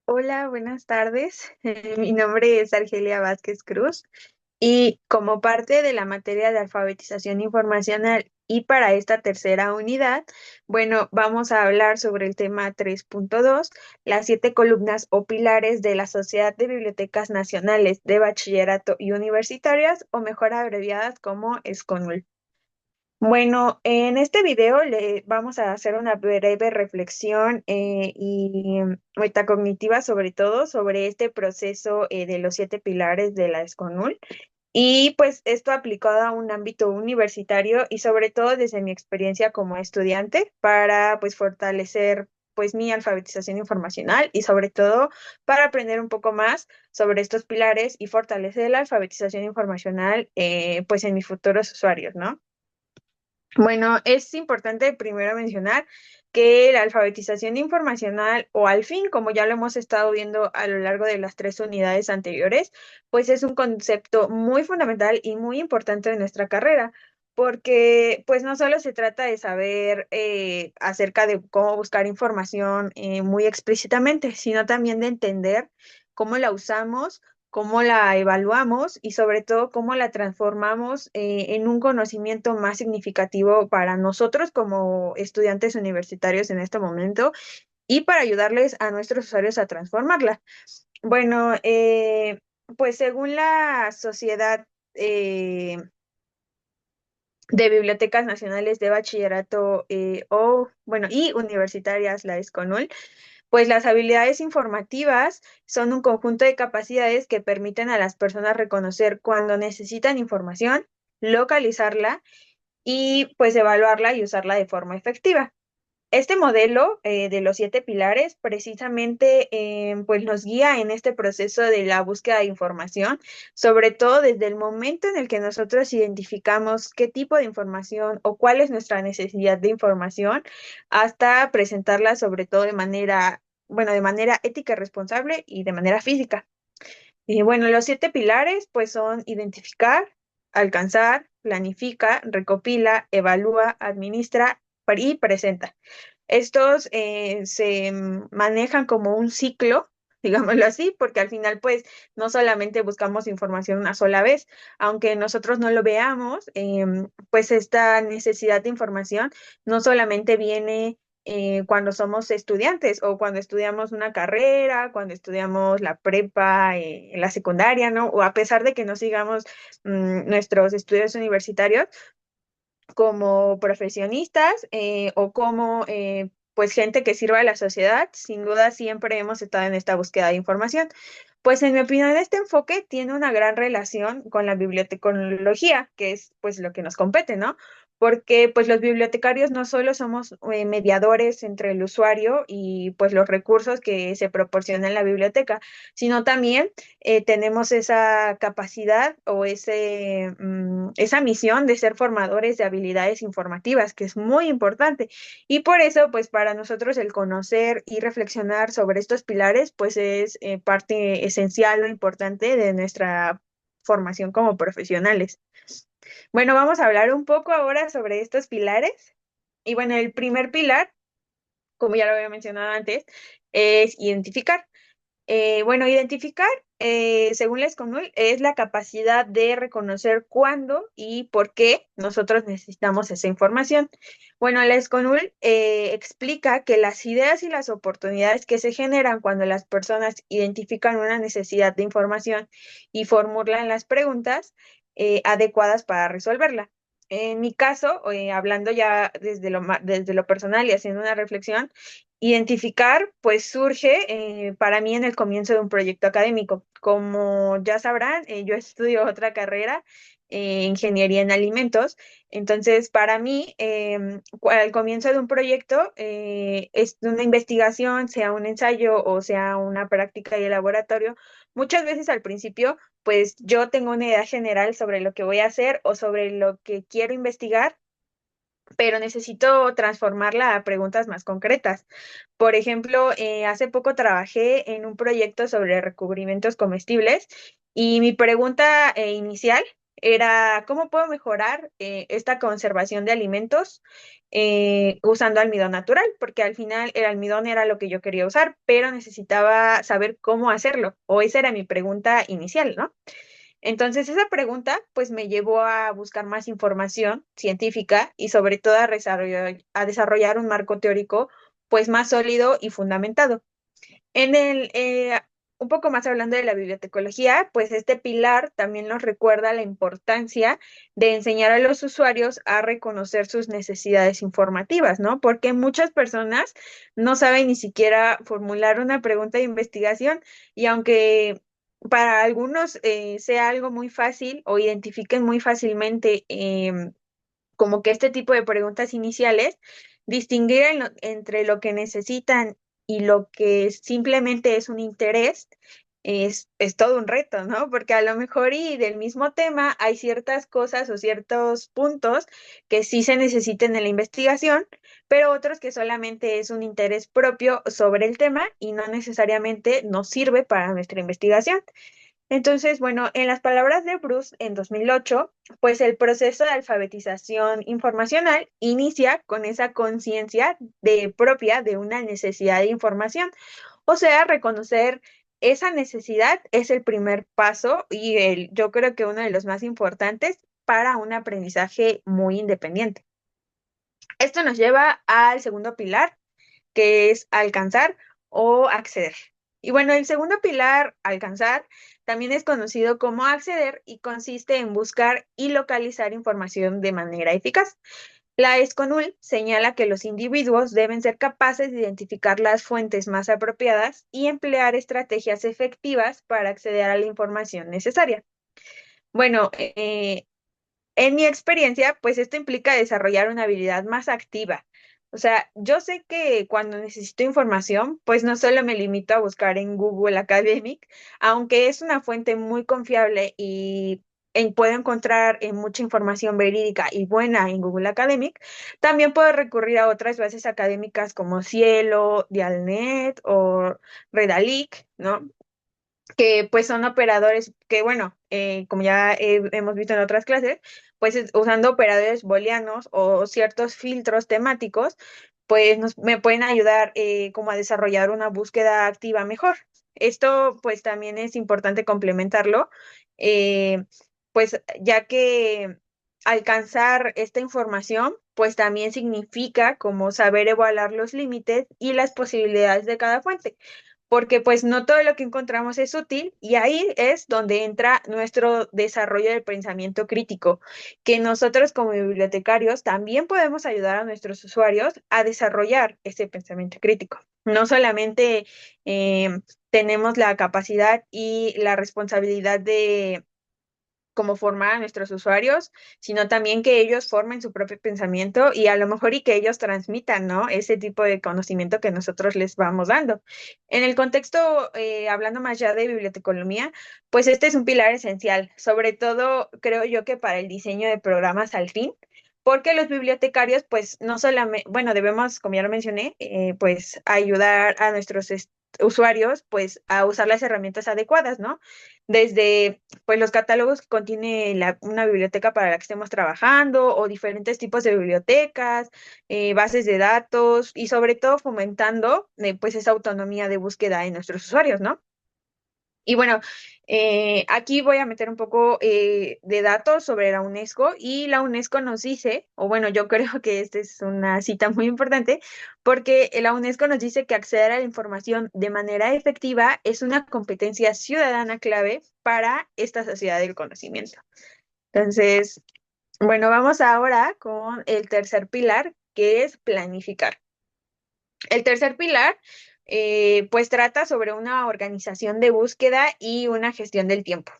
Hola, buenas tardes. Mi nombre es Argelia Vázquez Cruz y como parte de la materia de alfabetización informacional y para esta tercera unidad, bueno, vamos a hablar sobre el tema 3.2, las 7 columnas o pilares de la Sociedad de Bibliotecas Nacionales de Bachillerato y Universitarias, o mejor abreviadas como SCONUL. Bueno, en este video le vamos a hacer una breve reflexión y metacognitiva sobre todo sobre este proceso de los 7 pilares de la SCONUL y pues esto aplicado a un ámbito universitario y sobre todo desde mi experiencia como estudiante para pues fortalecer pues mi alfabetización informacional y sobre todo para aprender un poco más sobre estos pilares y fortalecer la alfabetización informacional pues en mis futuros usuarios, ¿no? Bueno, es importante primero mencionar que la alfabetización informacional, o al fin, como ya lo hemos estado viendo a lo largo de las 3 unidades anteriores, pues es un concepto muy fundamental y muy importante de nuestra carrera, porque pues no solo se trata de saber acerca de cómo buscar información muy explícitamente, sino también de entender cómo la usamos, cómo la evaluamos y sobre todo cómo la transformamos en un conocimiento más significativo para nosotros como estudiantes universitarios en este momento y para ayudarles a nuestros usuarios a transformarla. Bueno, pues según la Sociedad eh, de Bibliotecas Nacionales de Bachillerato bueno, y Universitarias, la SCONUL, pues las habilidades informativas son un conjunto de capacidades que permiten a las personas reconocer cuando necesitan información, localizarla y pues evaluarla y usarla de forma efectiva. Este modelo de los 7 pilares precisamente pues nos guía en este proceso de la búsqueda de información, sobre todo desde el momento en el que nosotros identificamos qué tipo de información o cuál es nuestra necesidad de información, hasta presentarla sobre todo de manera, bueno, de manera ética, responsable y de manera física. Y bueno, los 7 pilares pues son identificar, alcanzar, planifica, recopila, evalúa, administra y presenta. Estos se manejan como un ciclo, digámoslo así, porque al final pues no solamente buscamos información una sola vez, aunque nosotros no lo veamos, pues esta necesidad de información no solamente viene cuando somos estudiantes o cuando estudiamos una carrera, cuando estudiamos la prepa, la secundaria, ¿no? O a pesar de que no sigamos nuestros estudios universitarios como profesionistas o como pues gente que sirva a la sociedad, sin duda siempre hemos estado en esta búsqueda de información. Pues en mi opinión, este enfoque tiene una gran relación con la bibliotecología, que es pues lo que nos compete, ¿no? Porque pues los bibliotecarios no solo somos mediadores entre el usuario y pues los recursos que se proporcionan en la biblioteca, sino también tenemos esa capacidad o esa misión de ser formadores de habilidades informativas, que es muy importante. Y por eso, pues para nosotros el conocer y reflexionar sobre estos pilares, pues es parte esencial o importante de nuestra formación como profesionales. Bueno, vamos a hablar un poco ahora sobre estos pilares. Y bueno, el primer pilar, como ya lo había mencionado antes, es identificar. Bueno, identificar, según la SCONUL, es la capacidad de reconocer cuándo y por qué nosotros necesitamos esa información. Bueno, la SCONUL explica que las ideas y las oportunidades que se generan cuando las personas identifican una necesidad de información y formulan las preguntas adecuadas para resolverla. En mi caso, hablando ya desde lo personal y haciendo una reflexión, identificar, pues surge para mí en el comienzo de un proyecto académico. Como ya sabrán, yo estudio otra carrera, ingeniería en alimentos. Entonces, para mí, al comienzo de un proyecto, es una investigación, sea un ensayo o sea una práctica de laboratorio, muchas veces al principio, pues yo tengo una idea general sobre lo que voy a hacer o sobre lo que quiero investigar, pero necesito transformarla a preguntas más concretas. Por ejemplo, hace poco trabajé en un proyecto sobre recubrimientos comestibles y mi pregunta inicial era cómo puedo mejorar esta conservación de alimentos usando almidón natural, porque al final el almidón era lo que yo quería usar, pero necesitaba saber cómo hacerlo, o esa era mi pregunta inicial, ¿no? Entonces esa pregunta pues me llevó a buscar más información científica y sobre todo a desarrollar un marco teórico pues más sólido y fundamentado. En un poco más hablando de la bibliotecología, pues este pilar también nos recuerda la importancia de enseñar a los usuarios a reconocer sus necesidades informativas, ¿no? Porque muchas personas no saben ni siquiera formular una pregunta de investigación y aunque para algunos sea algo muy fácil o identifiquen muy fácilmente como que este tipo de preguntas iniciales, distinguir entre lo que necesitan y lo que simplemente es un interés es todo un reto, ¿no? Porque a lo mejor y del mismo tema hay ciertas cosas o ciertos puntos que sí se necesiten en la investigación, pero otros que solamente es un interés propio sobre el tema y no necesariamente nos sirve para nuestra investigación. Entonces, bueno, en las palabras de Bruce en 2008, pues el proceso de alfabetización informacional inicia con esa conciencia propia de una necesidad de información. O sea, reconocer esa necesidad es el primer paso y yo creo que uno de los más importantes para un aprendizaje muy independiente. Esto nos lleva al segundo pilar, que es alcanzar o acceder. Y bueno, el segundo pilar, alcanzar, también es conocido como acceder y consiste en buscar y localizar información de manera eficaz. La ESCONUL señala que los individuos deben ser capaces de identificar las fuentes más apropiadas y emplear estrategias efectivas para acceder a la información necesaria. Bueno, en mi experiencia, pues esto implica desarrollar una habilidad más activa. O sea, yo sé que cuando necesito información, pues no solo me limito a buscar en Google Academic, aunque es una fuente muy confiable y puedo encontrar mucha información verídica y buena en Google Academic, también puedo recurrir a otras bases académicas como Cielo, Dialnet o Redalic, ¿no? Que pues son operadores que, bueno, como ya hemos visto en otras clases, pues usando operadores booleanos o ciertos filtros temáticos, pues me pueden ayudar como a desarrollar una búsqueda activa mejor. Esto pues también es importante complementarlo, eh, pues ya que alcanzar esta información pues también significa como saber evaluar los límites y las posibilidades de cada fuente porque pues no todo lo que encontramos es útil y ahí es donde entra nuestro desarrollo del pensamiento crítico, que nosotros como bibliotecarios también podemos ayudar a nuestros usuarios a desarrollar ese pensamiento crítico. No solamente tenemos la capacidad y la responsabilidad de como formar a nuestros usuarios, sino también que ellos formen su propio pensamiento y a lo mejor y que ellos transmitan, ¿no? Ese tipo de conocimiento que nosotros les vamos dando. En el contexto, hablando más ya de bibliotecología, pues este es un pilar esencial, sobre todo creo yo que para el diseño de programas al fin. Porque los bibliotecarios, pues, no solamente, bueno, debemos, como ya lo mencioné, pues, ayudar a nuestros usuarios, pues, a usar las herramientas adecuadas, ¿no? Desde pues los catálogos que contiene una biblioteca para la que estemos trabajando o diferentes tipos de bibliotecas, bases de datos y sobre todo fomentando pues esa autonomía de búsqueda en nuestros usuarios, ¿no? Y bueno, aquí voy a meter un poco de datos sobre la UNESCO y la UNESCO nos dice, o bueno, yo creo que esta es una cita muy importante, porque la UNESCO nos dice que acceder a la información de manera efectiva es una competencia ciudadana clave para esta sociedad del conocimiento. Entonces, bueno, vamos ahora con el tercer pilar, que es planificar. El tercer pilar, pues trata sobre una organización de búsqueda y una gestión del tiempo.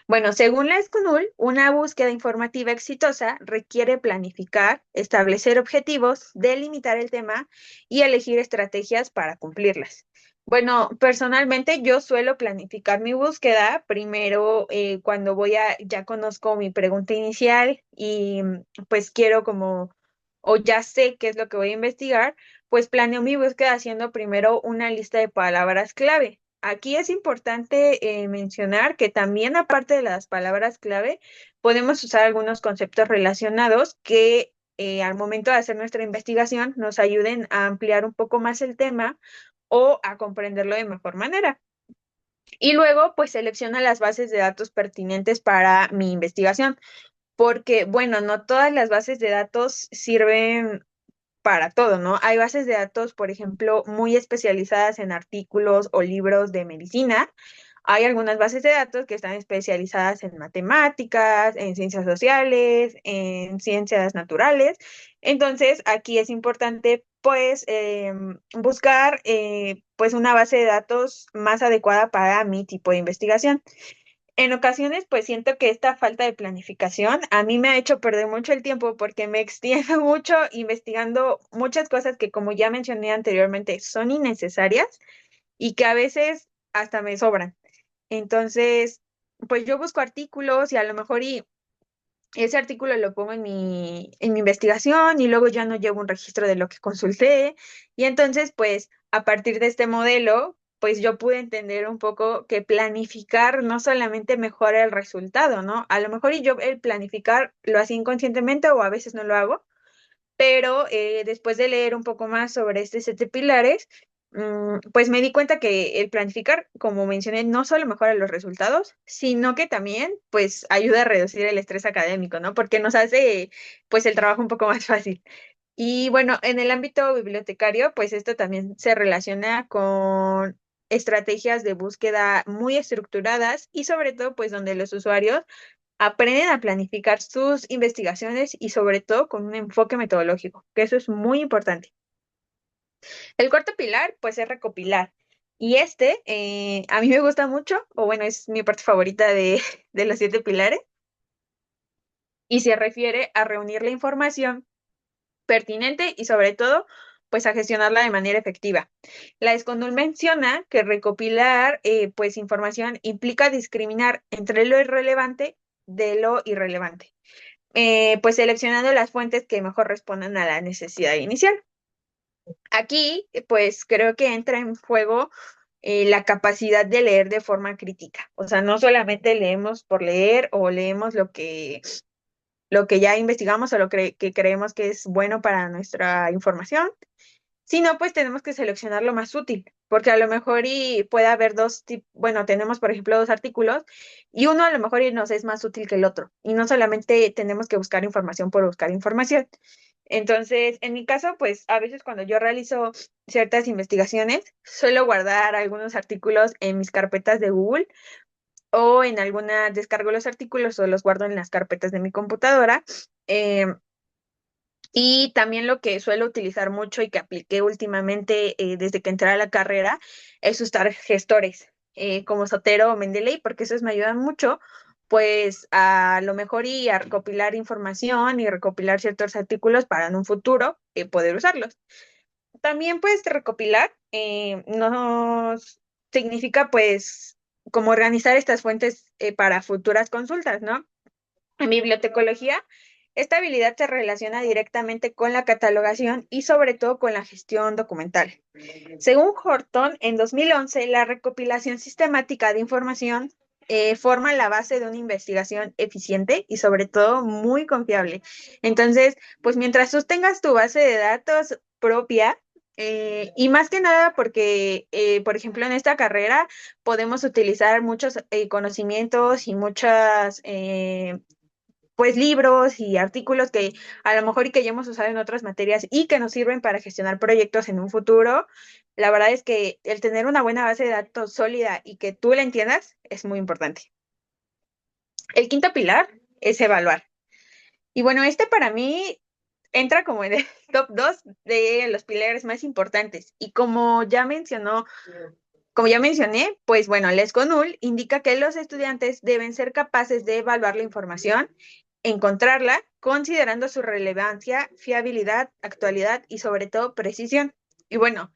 Bueno, según la SCONUL, una búsqueda informativa exitosa requiere planificar, establecer objetivos, delimitar el tema y elegir estrategias para cumplirlas. Bueno, personalmente yo suelo planificar mi búsqueda primero cuando ya conozco mi pregunta inicial y pues quiero como, o ya sé qué es lo que voy a investigar, pues planeo mi búsqueda haciendo primero una lista de palabras clave. Aquí es importante mencionar que también aparte de las palabras clave, podemos usar algunos conceptos relacionados que al momento de hacer nuestra investigación nos ayuden a ampliar un poco más el tema o a comprenderlo de mejor manera. Y luego, pues selecciona las bases de datos pertinentes para mi investigación, porque, bueno, no todas las bases de datos sirven para todo, ¿no? Hay bases de datos, por ejemplo, muy especializadas en artículos o libros de medicina. Hay algunas bases de datos que están especializadas en matemáticas, en ciencias sociales, en ciencias naturales. Entonces, aquí es importante, pues, buscar, pues, una base de datos más adecuada para mi tipo de investigación. En ocasiones, pues siento que esta falta de planificación a mí me ha hecho perder mucho el tiempo porque me extiendo mucho investigando muchas cosas que, como ya mencioné anteriormente, son innecesarias y que a veces hasta me sobran. Entonces, pues yo busco artículos y a lo mejor ese artículo lo pongo en mi investigación y luego ya no llevo un registro de lo que consulté. Y entonces, pues, a partir de este modelo, pues yo pude entender un poco que planificar no solamente mejora el resultado, ¿no? A lo mejor y yo el planificar lo hacía inconscientemente o a veces no lo hago, pero después de leer un poco más sobre este set de pilares, pues me di cuenta que el planificar, como mencioné, no solo mejora los resultados, sino que también pues ayuda a reducir el estrés académico, ¿no? Porque nos hace pues el trabajo un poco más fácil. Y bueno, en el ámbito bibliotecario, pues esto también se relaciona con estrategias de búsqueda muy estructuradas y sobre todo pues donde los usuarios aprenden a planificar sus investigaciones y sobre todo con un enfoque metodológico, que eso es muy importante. El cuarto pilar, pues es recopilar. Y este, a mí me gusta mucho, o bueno, es mi parte favorita de los siete pilares, y se refiere a reunir la información pertinente y sobre todo, pues a gestionarla de manera efectiva. La Escondul menciona que recopilar, pues información implica discriminar entre lo irrelevante de lo irrelevante, pues seleccionando las fuentes que mejor respondan a la necesidad inicial. Aquí, pues creo que entra en juego la capacidad de leer de forma crítica. O sea, no solamente leemos por leer o leemos lo que ya investigamos o que creemos que es bueno para nuestra información, sino pues tenemos que seleccionar lo más útil, porque a lo mejor y puede haber dos tipos, bueno, tenemos por ejemplo dos artículos y uno a lo mejor y nos es más útil que el otro, y no solamente tenemos que buscar información por buscar información. Entonces, en mi caso, pues a veces cuando yo realizo ciertas investigaciones, suelo guardar algunos artículos en mis carpetas de Google o en alguna descargo los artículos o los guardo en las carpetas de mi computadora. em, y también lo que suelo utilizar mucho y que apliqué últimamente desde que entré a la carrera es usar gestores como Zotero o Mendeley, porque esos me ayudan mucho, pues a lo mejor y a recopilar información y recopilar ciertos artículos para en un futuro poder usarlos. También pues recopilar nos significa pues como organizar estas fuentes para futuras consultas, ¿no? En bibliotecología, esta habilidad se relaciona directamente con la catalogación y sobre todo con la gestión documental. Según Horton, en 2011, la recopilación sistemática de información forma la base de una investigación eficiente y sobre todo muy confiable. Entonces, pues mientras tú tengas tu base de datos propia, y más que nada porque, por ejemplo, en esta carrera podemos utilizar muchos conocimientos y muchas pues libros y artículos que a lo mejor y que ya hemos usado en otras materias y que nos sirven para gestionar proyectos en un futuro. La verdad es que el tener una buena base de datos sólida y que tú la entiendas es muy importante. El quinto pilar es evaluar. Y bueno, este para mí entra como en el top 2 de los pilares más importantes. Y como ya mencioné, pues bueno, el ESCONUL indica que los estudiantes deben ser capaces de evaluar la información, encontrarla, considerando su relevancia, fiabilidad, actualidad y sobre todo precisión. Y bueno,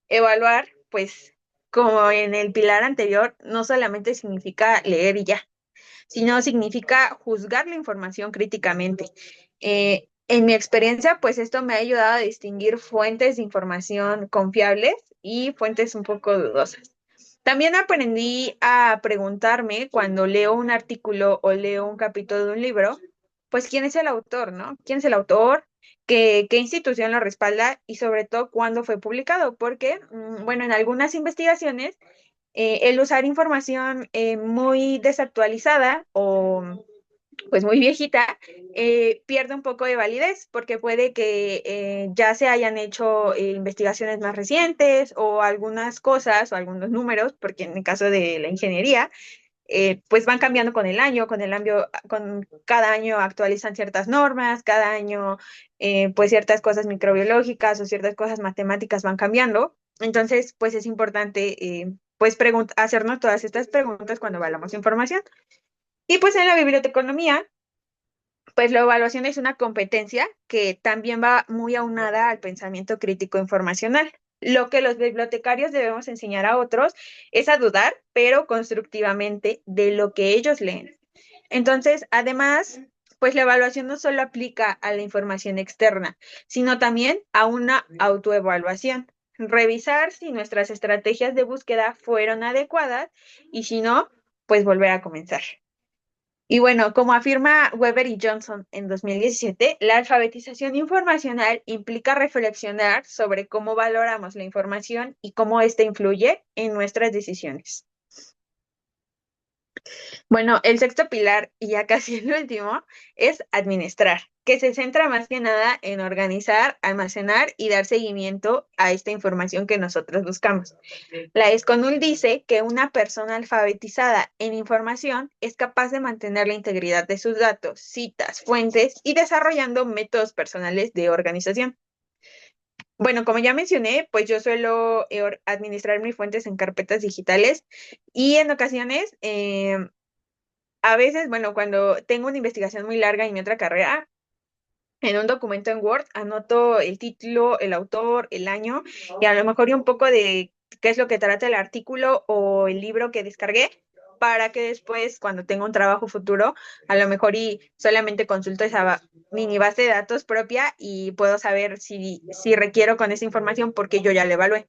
evaluar, pues como en el pilar anterior, no solamente significa leer y ya, sino significa juzgar la información críticamente. En mi experiencia, pues esto me ha ayudado a distinguir fuentes de información confiables y fuentes un poco dudosas. También aprendí a preguntarme cuando leo un artículo o leo un capítulo de un libro, pues quién es el autor, ¿no? ¿Quién es el autor? ¿Qué institución lo respalda? Y sobre todo, ¿cuándo fue publicado? Porque, bueno, en algunas investigaciones, el usar información muy desactualizada o pues muy viejita, pierde un poco de validez porque puede que ya se hayan hecho investigaciones más recientes o algunas cosas o algunos números, porque en el caso de la ingeniería, pues van cambiando con el año, con cada año actualizan ciertas normas, cada año pues ciertas cosas microbiológicas o ciertas cosas matemáticas van cambiando. Entonces, pues es importante pues hacernos todas estas preguntas cuando evaluamos información. Y pues en la biblioteconomía, pues la evaluación es una competencia que también va muy aunada al pensamiento crítico informacional. Lo que los bibliotecarios debemos enseñar a otros es a dudar, pero constructivamente, de lo que ellos leen. Entonces, además, pues la evaluación no solo aplica a la información externa, sino también a una autoevaluación. Revisar si nuestras estrategias de búsqueda fueron adecuadas y si no, pues volver a comenzar. Y bueno, como afirma Weber y Johnson en 2017, la alfabetización informacional implica reflexionar sobre cómo valoramos la información y cómo ésta influye en nuestras decisiones. Bueno, el sexto pilar, y ya casi el último, es administrar, que se centra más que nada en organizar, almacenar y dar seguimiento a esta información que nosotros buscamos. La ESCONUL dice que una persona alfabetizada en información es capaz de mantener la integridad de sus datos, citas, fuentes y desarrollando métodos personales de organización. Bueno, como ya mencioné, pues yo suelo administrar mis fuentes en carpetas digitales y en ocasiones, a veces, bueno, cuando tengo una investigación muy larga en mi otra carrera, en un documento en Word anoto el título, el autor, el año y a lo mejor y un poco de qué es lo que trata el artículo o el libro que descargué para que después, cuando tenga un trabajo futuro, a lo mejor y solamente consulto esa mini base de datos propia y puedo saber si requiero con esa información porque yo ya la evalué.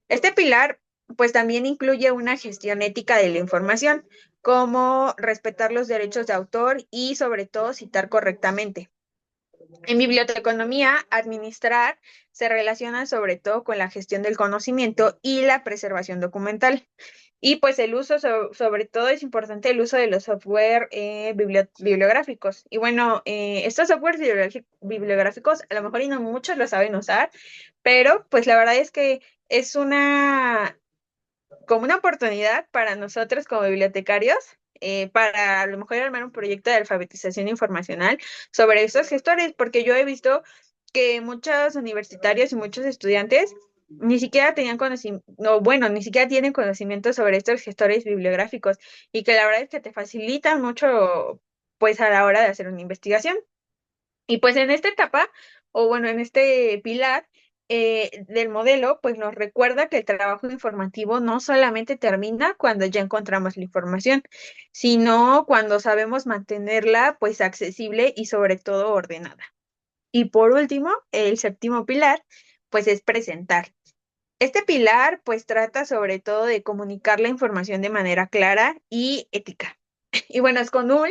Este pilar, pues también incluye una gestión ética de la información, como respetar los derechos de autor y sobre todo citar correctamente. En biblioteconomía, administrar se relaciona sobre todo con la gestión del conocimiento y la preservación documental. Y pues el uso, sobre todo es importante el uso de los software bibliográficos. Y bueno, estos softwares bibliográficos a lo mejor y no muchos lo saben usar, pero pues la verdad es que es como una oportunidad para nosotros como bibliotecarios, para a lo mejor armar un proyecto de alfabetización informacional sobre estos gestores, porque yo he visto que muchos universitarios y muchos estudiantes ni siquiera tenían conocimiento, no, bueno, ni siquiera tienen conocimiento sobre estos gestores bibliográficos y que la verdad es que te facilitan mucho, pues a la hora de hacer una investigación. Y pues en esta etapa, o bueno, en este pilar del modelo, pues nos recuerda que el trabajo informativo no solamente termina cuando ya encontramos la información, sino cuando sabemos mantenerla pues accesible y sobre todo ordenada. Y por último, el séptimo pilar, pues es presentar. Este pilar pues trata sobre todo de comunicar la información de manera clara y ética. Y bueno, Esconul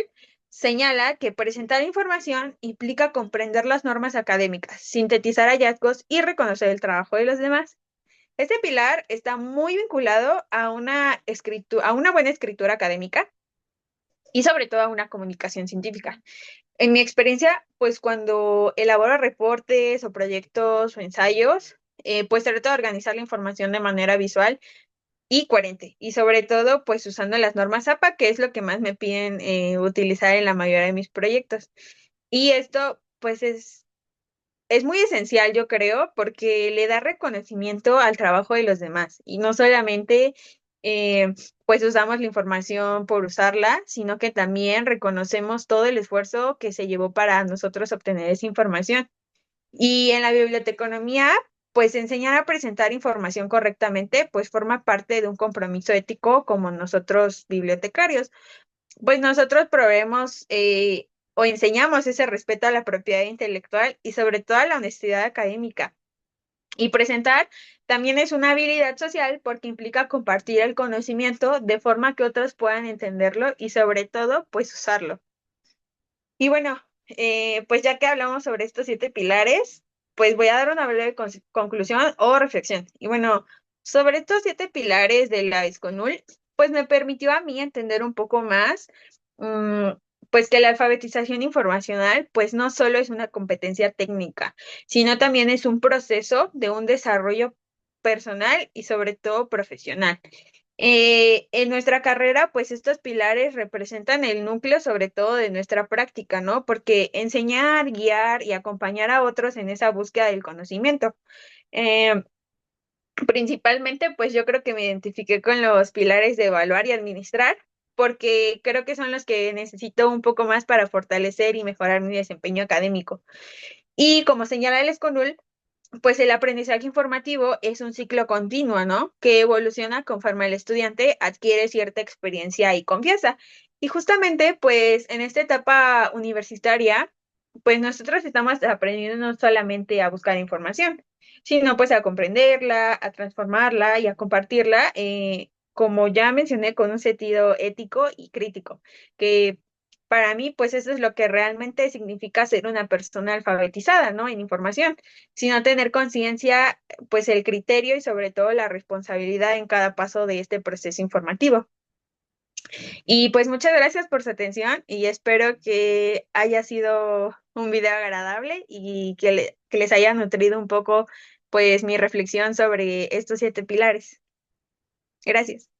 señala que presentar información implica comprender las normas académicas, sintetizar hallazgos y reconocer el trabajo de los demás. Este pilar está muy vinculado a a una buena escritura académica y sobre todo a una comunicación científica. En mi experiencia, pues cuando elaboro reportes o proyectos o ensayos, pues trato de organizar la información de manera visual y coherente. Y sobre todo, pues usando las normas APA, que es lo que más me piden utilizar en la mayoría de mis proyectos. Y esto, pues es muy esencial, yo creo, porque le da reconocimiento al trabajo de los demás. Y no solamente, eh, pues usamos la información por usarla, sino que también reconocemos todo el esfuerzo que se llevó para nosotros obtener esa información. Y en la biblioteconomía, pues enseñar a presentar información correctamente, pues forma parte de un compromiso ético como nosotros bibliotecarios. Pues nosotros proveemos o enseñamos ese respeto a la propiedad intelectual y sobre todo a la honestidad académica. Y presentar también es una habilidad social porque implica compartir el conocimiento de forma que otros puedan entenderlo y sobre todo, pues usarlo. Y bueno, pues ya que hablamos sobre estos 7 pilares, pues voy a dar una breve conclusión o reflexión. Y bueno, sobre estos 7 pilares de la ESCONUL, pues me permitió a mí entender un poco más, mm, pues que la alfabetización informacional, pues no solo es una competencia técnica, sino también es un proceso de un desarrollo personal y sobre todo profesional. En nuestra carrera, pues estos pilares representan el núcleo sobre todo de nuestra práctica, ¿no? Porque enseñar, guiar y acompañar a otros en esa búsqueda del conocimiento. Eh, Principalmente, pues yo creo que me identifiqué con los pilares de evaluar y administrar, porque creo que son los que necesito un poco más para fortalecer y mejorar mi desempeño académico. Y como señala el Esconul, pues el aprendizaje informativo es un ciclo continuo, ¿no? Que evoluciona conforme el estudiante adquiere cierta experiencia y confianza. Y justamente, pues en esta etapa universitaria, pues nosotros estamos aprendiendo no solamente a buscar información, sino pues a comprenderla, a transformarla y a compartirla, como ya mencioné, con un sentido ético y crítico, que para mí, pues eso es lo que realmente significa ser una persona alfabetizada, ¿no? En información, sino tener conciencia, pues el criterio y sobre todo la responsabilidad en cada paso de este proceso informativo. Y pues muchas gracias por su atención y espero que haya sido un video agradable y que les haya nutrido un poco, pues mi reflexión sobre estos 7 pilares. Gracias.